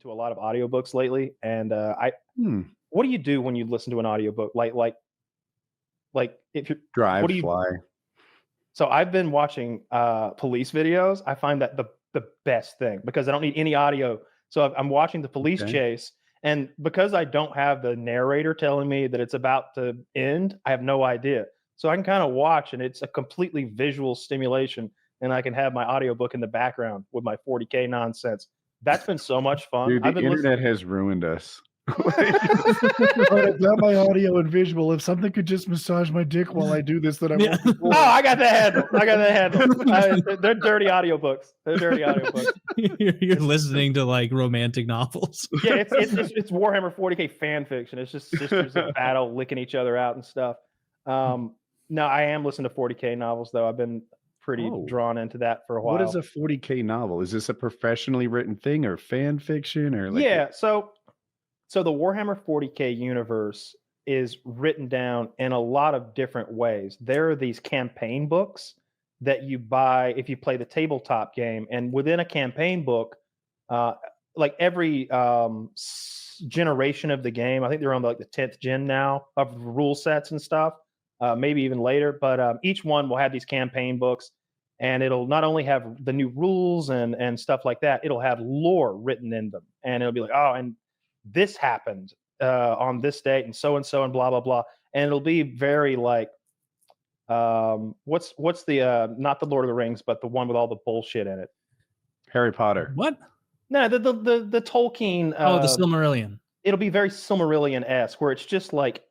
to a lot of audiobooks lately, and Hmm. what do you do when you listen to an audiobook? Like if you're Drive, what do you fly. So I've been watching police videos. I find that the best thing because I don't need any audio. So I'm watching the police Okay. chase, and because I don't have the narrator telling me that it's about to end, I have no idea. So I can kind of watch, and it's a completely visual stimulation, and I can have my audiobook in the background with my 40k nonsense. That's been so much fun. Dude, the I've been internet has ruined us. But I've got my audio and visual. If something could just massage my dick while I do this, that I Yeah. won't. Oh, I got the handle. They're dirty audiobooks. They're dirty audiobooks. You're listening to like romantic novels. Yeah, it's Warhammer 40k fan fiction. It's just sisters in battle licking each other out and stuff. No, I am listening to 40k novels though. I've been pretty drawn into that for a while. What is a 40k novel? Is this a professionally written thing or fan fiction or like? Yeah, so the Warhammer 40k universe is written down in a lot of different ways. There are these campaign books that you buy if you play the tabletop game, and within a campaign book, like every generation of the game, I think they're on like the 10th gen now of rule sets and stuff, maybe even later. But each one will have these campaign books, and it'll not only have the new rules and stuff like that, it'll have lore written in them, and it'll be like, oh, and this happened on this date and so and blah blah blah, and it'll be very like what's the not the Lord of the Rings, but the one with all the bullshit in it. Harry Potter. What? No, the Tolkien. The Silmarillion. It'll be very Silmarillion-esque, where it's just like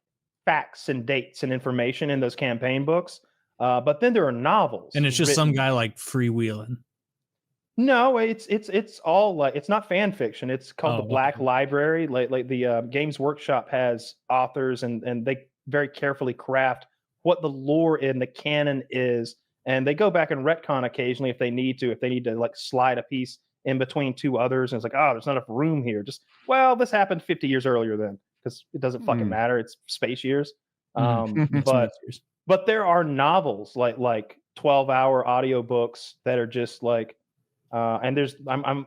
facts and dates and information in those campaign books. But then there are novels, and it's just some guy like freewheeling. No, it's all like, it's not fan fiction. It's called the Black Library. Like the Games Workshop has authors, and they very carefully craft what the lore in the canon is, and they go back and retcon occasionally if they need to like slide a piece in between two others, and it's like, oh, there's not enough room here. Just, well, this happened 50 years earlier then, because it doesn't fucking matter. It's space years. But there are novels like 12-hour audiobooks that are just like. And I'm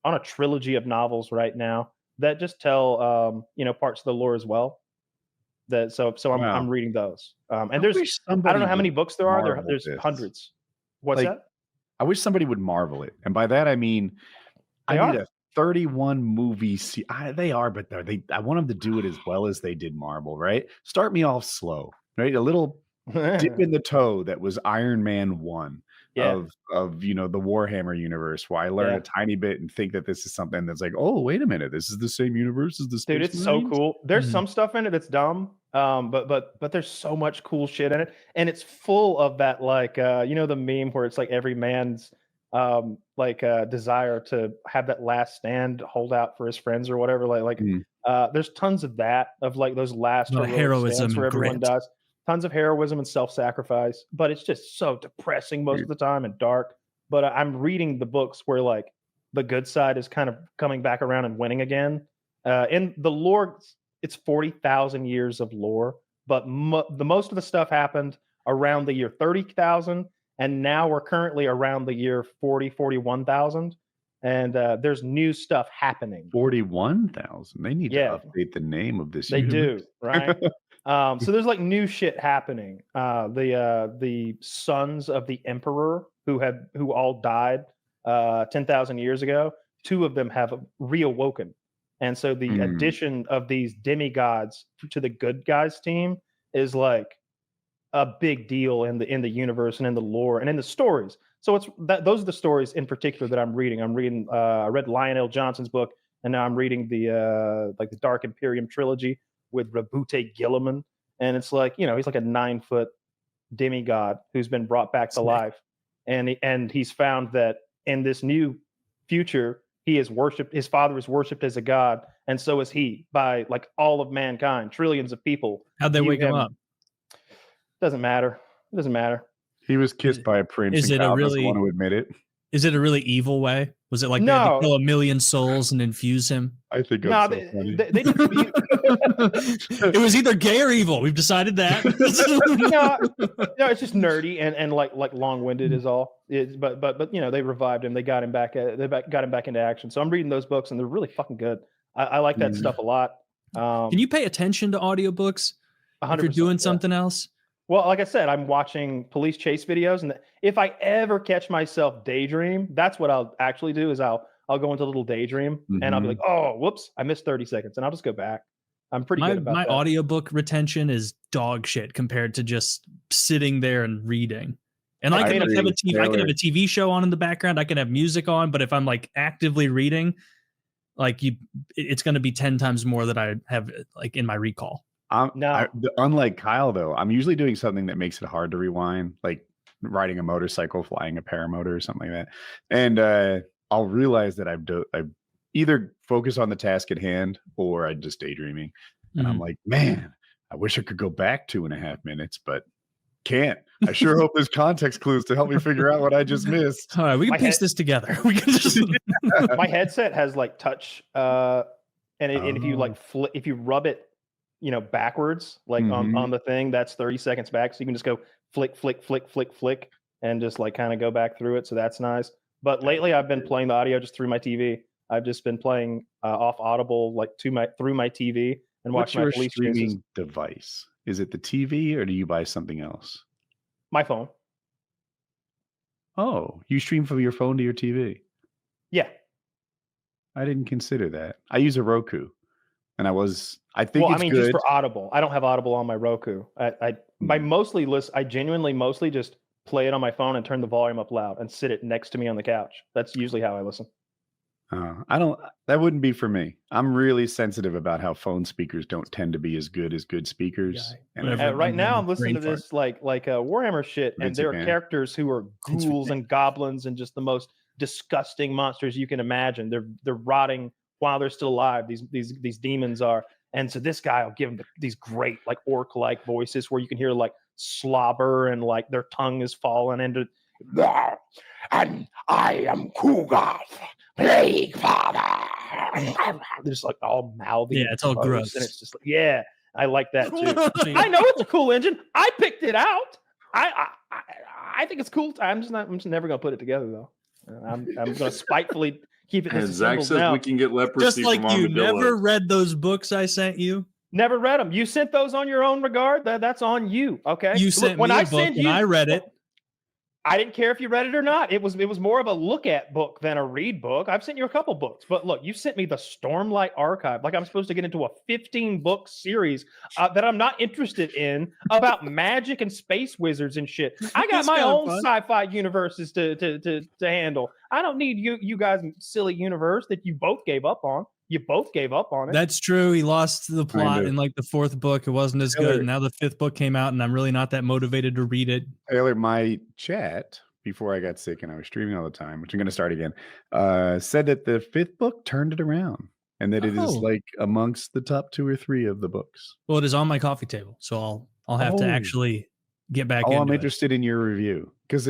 on a trilogy of novels right now that just tell parts of the lore as well. I'm reading those. And there's I don't know how many books there are. There's hundreds. What's that? I wish somebody would marvel it, and by that I mean I need a 31 movie. They are, but I want them to do it as well as they did Marvel. Right? Start me off slow. Right? A little dip in the toe that was Iron Man 1. Of the Warhammer universe, where I learn a tiny bit and think that this is something that's like, oh, wait a minute, this is the same universe as the Space Dude, it's Marines? so cool. There's some stuff in it that's dumb, but there's so much cool shit in it, and it's full of that like the meme where it's like every man's desire to have that last stand, hold out for his friends or whatever. There's tons of that, of like those last heroism where everyone grit. dies. Tons of heroism and self-sacrifice, but it's just so depressing most of the time and dark. But I'm reading the books where like the good side is kind of coming back around and winning again. In the lore, it's 40,000 years of lore, but the most of the stuff happened around the year 30,000, and now we're currently around the year 41,000. And there's new stuff happening. 41,000. They need to update the name of this. They do, right? So there's like new shit happening. The sons of the emperor who all died 10,000 years ago, two of them have reawoken, and so the addition of these demigods to the good guys team is like a big deal in the universe and in the lore and in the stories. So those are the stories in particular that I'm reading. I read Lionel Johnson's book, and now I'm reading the Dark Imperium trilogy with Rabute Gilliman, and it's like, he's like a 9-foot demigod who's been brought back to life, and he's found that in this new future he is worshipped. His father is worshipped as a god, and so is he by like all of mankind, trillions of people. How'd they wake him up? Doesn't matter. It doesn't matter. He was kissed by a prince. Is it Kyle a really doesn't want to admit it? Is it a really evil way? Was it like they had No. to kill 1 million souls and infuse him? I think No, that's they, so funny. they didn't. It was either gay or evil. We've decided that. No, it's just nerdy and like long-winded is all. But you know, they revived him. They got him back. Got him back into action. So I'm reading those books, and they're really fucking good. I like that stuff a lot. Can you pay attention to audiobooks 100%, if you're doing yeah. something else? Well, like I said, I'm watching police chase videos, and if I ever catch myself daydream, that's what I'll actually do. Is I'll go into a little daydream, and I'll be like, oh, whoops, I missed 30 seconds, and I'll just go back. I'm pretty good about my that. audiobook retention is dog shit compared to just sitting there and reading. And I can have a TV show on in the background. I can have music on, but if I'm like actively reading, like it's going to be 10 times more that I have like in my recall. Unlike Kyle, though, I'm usually doing something that makes it hard to rewind, like riding a motorcycle, flying a paramotor, or something like that. And I'll realize that I've either focus on the task at hand or I'm just daydreaming. And I'm like, man, I wish I could go back 2.5 minutes, but can't. I sure hope there's context clues to help me figure out what I just missed. All right, we can piece this together. We can just... My headset has like touch, and if you like if you rub it, you know, backwards, like on the thing, that's 30 seconds back. So you can just go flick, flick, flick, flick, flick, and just like kind of go back through it. So that's nice. But lately I've been playing the audio just through my TV. I've just been playing off Audible, like through my TV and watching my police streaming chases. device? Is it the TV or do you buy something else? My phone. Oh, you stream from your phone to your TV? Yeah. I didn't consider that. I use a Roku, and I think well, it's I mean, good. just for Audible. I don't have Audible on my Roku. I genuinely mostly just play it on my phone and turn the volume up loud and sit it next to me on the couch. That's usually how I listen. That wouldn't be for me. I'm really sensitive about how phone speakers don't tend to be as good speakers. And right now I'm listening to this like Warhammer shit, and there are characters who are ghouls and goblins and just the most disgusting monsters you can imagine. They're rotting while they're still alive. These demons are. And so this guy will give them these great like orc-like voices where you can hear like slobber and like their tongue is falling into. And I am Kugoth, Plague Father. They're just like all mouthy. Yeah, it's all gross. And it's just like, yeah, I like that too. I know it's a cool engine. I picked it out. I think it's cool. I'm just never gonna put it together though. I'm gonna spitefully keep it. And Zach says now. We can get leprosy. Just like from you Armadillo. never read those books I sent you. Never read them. You sent those on your own regard. That's on you. Okay. You sent me a book and I read it. I didn't care if you read it or not. It was more of a look at book than a read book. I've sent you a couple books, but look, you sent me the Stormlight Archive. Like I'm supposed to get into a 15-book series that I'm not interested in about magic and space wizards and shit. I got my own sci-fi universes to handle. I don't need you guys' silly universe that you both gave up on. You both gave up on it. That's true. He lost the plot in like the 4th book. It wasn't as good. And now the 5th book came out, and I'm really not that motivated to read it. Taylor, my chat before I got sick and I was streaming all the time, which I'm going to start again, said that the 5th book turned it around and that it is like amongst the top 2 or 3 of the books. Well, it is on my coffee table, so I'll have to actually get back. I'm interested in your review because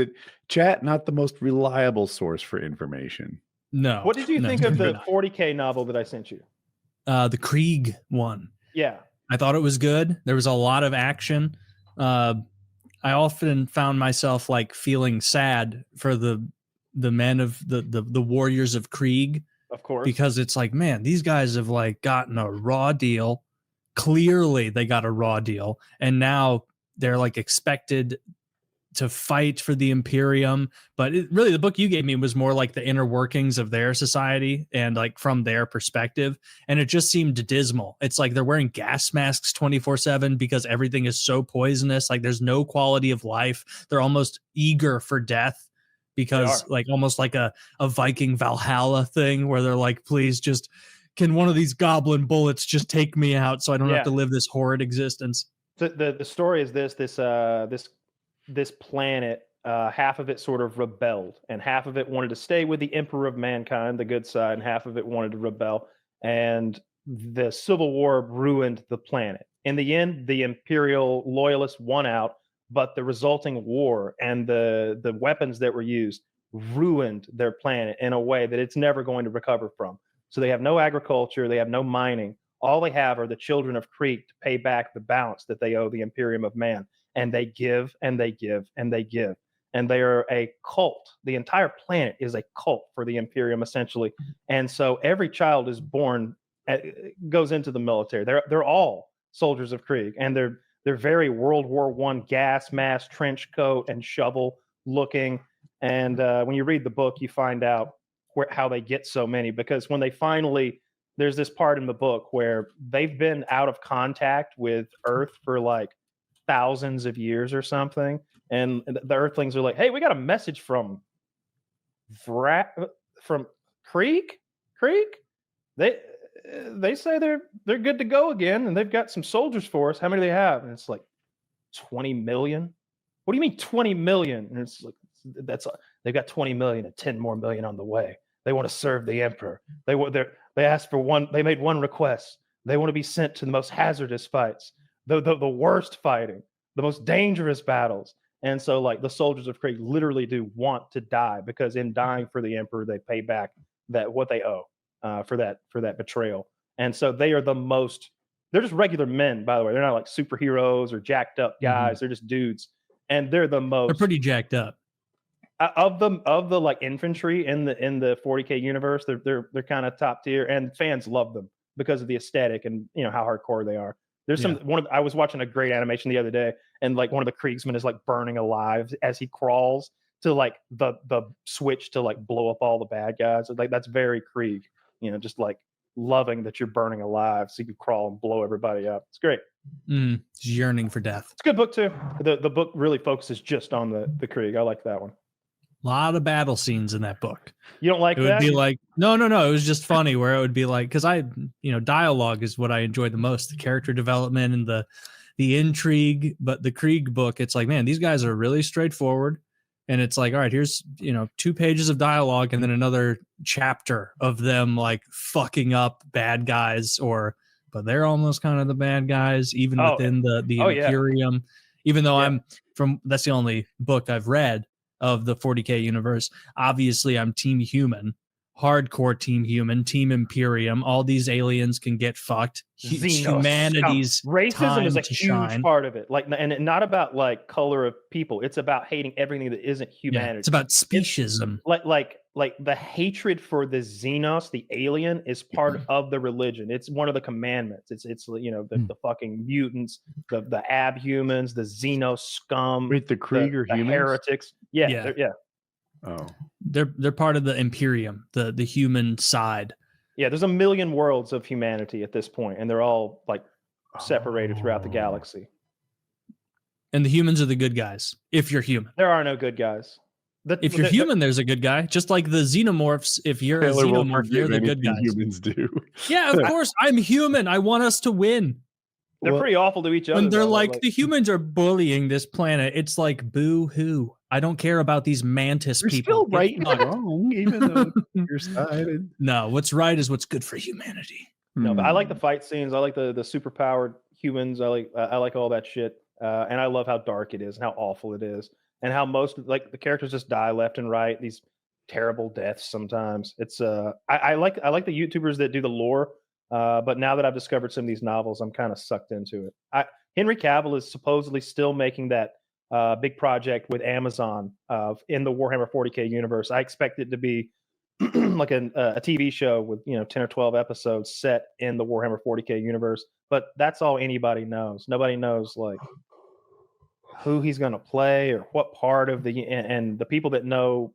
chat not the most reliable source for information. No. What did you think of the 40k novel that I sent you? The Krieg one. Yeah. I thought it was good. There was a lot of action. I often found myself like feeling sad for the men of the warriors of Krieg. Of course. Because it's like, man, these guys have like gotten a raw deal. Clearly they got a raw deal. And now they're like expected to fight for the Imperium, but really the book you gave me was more like the inner workings of their society and like from their perspective, and it just seemed dismal. It's like they're wearing gas masks 24/7 because everything is so poisonous. Like there's no quality of life. They're almost eager for death because like almost like a Viking Valhalla thing where they're like, please just can one of these goblin bullets just take me out so I don't have to live this horrid existence. The story is this planet, half of it sort of rebelled, and half of it wanted to stay with the Emperor of Mankind, the good side, and half of it wanted to rebel. And the Civil War ruined the planet. In the end, the Imperial loyalists won out, but the resulting war and the weapons that were used ruined their planet in a way that it's never going to recover from. So they have no agriculture, they have no mining. All they have are the children of Krieg to pay back the balance that they owe the Imperium of Man. And they give and they give and they give. And they are a cult. The entire planet is a cult for the Imperium, essentially. And so every child is born, goes into the military. They're all soldiers of Krieg, and they're very World War I gas mask, trench coat, and shovel looking. And when you read the book, you find out how they get so many, because when they finally, there's this part in the book where they've been out of contact with Earth for like thousands of years or something. And the Earthlings are like, hey, we got a message from Krieg. They say they're good to go again, and they've got some soldiers for us. How many do they have? And it's like 20 million. What do you mean 20 million? And it's like, they've got 20 million and 10 more million on the way. They want to serve the Emperor. They asked for one. They made one request. They want to be sent to the most hazardous fights, the worst fighting, the most dangerous battles. And so, like, the soldiers of Krieg literally do want to die, because in dying for the Emperor, they pay back what they owe for that betrayal. And so they are the most. They're just regular men, by the way. They're not like superheroes or jacked up guys. Mm-hmm. They're just dudes, and they're the most. They're pretty jacked up. Of the like infantry in the 40k universe. They're kind of top tier, and fans love them because of the aesthetic and how hardcore they are. There's I was watching a great animation the other day, and like one of the Kriegsmen is like burning alive as he crawls to like the switch to like blow up all the bad guys. Like, that's very Krieg, just like loving that you're burning alive so you can crawl and blow everybody up. It's great. Yearning for death. It's a good book too. The book really focuses just on the Krieg. I like that one. A lot of battle scenes in that book. You don't like it? That? Would be like, no. It was just funny where it would be like, because dialogue is what I enjoy the most, the character development and the intrigue. But the Krieg book, it's like, man, these guys are really straightforward. And it's like, all right, here's, 2 pages of dialogue and then another chapter of them like fucking up bad guys, but they're almost kind of the bad guys, even within the Imperium. Yeah. Even though that's the only book I've read of the 40k universe. Obviously, I'm Team Human, hardcore Team Human, Team Imperium. All these aliens can get fucked. Humanity's racism is a huge part of it. Like, and not about like color of people. It's about hating everything that isn't humanity. Yeah, it's about speciesism. Like the hatred for the Xenos, the alien, is part of the religion. It's one of the commandments. It's the fucking mutants, the abhumans, the Xenos scum. Wait, the Krieg are humans? Heretics. Yeah. Oh, they're part of the Imperium, the human side. Yeah, there's a million worlds of humanity at this point, and they're all like separated throughout the galaxy. And the humans are the good guys. If you're human, there are no good guys. If you're human, there's a good guy. Just like the xenomorphs. If you're a xenomorph, you're the good guys. Humans do. Yeah, of course. I'm human. I want us to win. They're pretty awful to each other. When they're like, the humans are bullying this planet, it's like, boo-hoo. I don't care about these mantis you're people. Still right and wrong, even though your side. No, what's right is what's good for humanity. No, but I like the fight scenes. I like the super powered humans. I like all that shit. And I love how dark it is and how awful it is, and how most like the characters just die left and right. These terrible deaths sometimes. It's I like the YouTubers that do the lore. But now that I've discovered some of these novels, I'm kind of sucked into it. Henry Cavill is supposedly still making that big project with Amazon in the Warhammer 40k universe. I expect it to be like a TV show with 10 or 12 episodes set in the Warhammer 40k universe. But that's all anybody knows. Nobody knows like who he's going to play or what part of and the people that know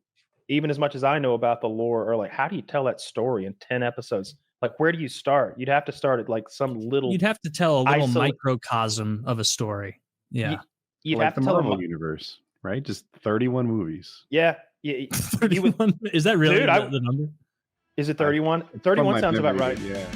even as much as I know about the lore are like, how do you tell that story in 10 episodes? Like, where do you start? You'd have to start at like some little. You'd have to tell a little microcosm of a story. Yeah, you'd like have to the tell Marvel universe, right? Just 31 movies. Yeah. 31? Is that really the number? Is it 31? 31 sounds about right. Yeah.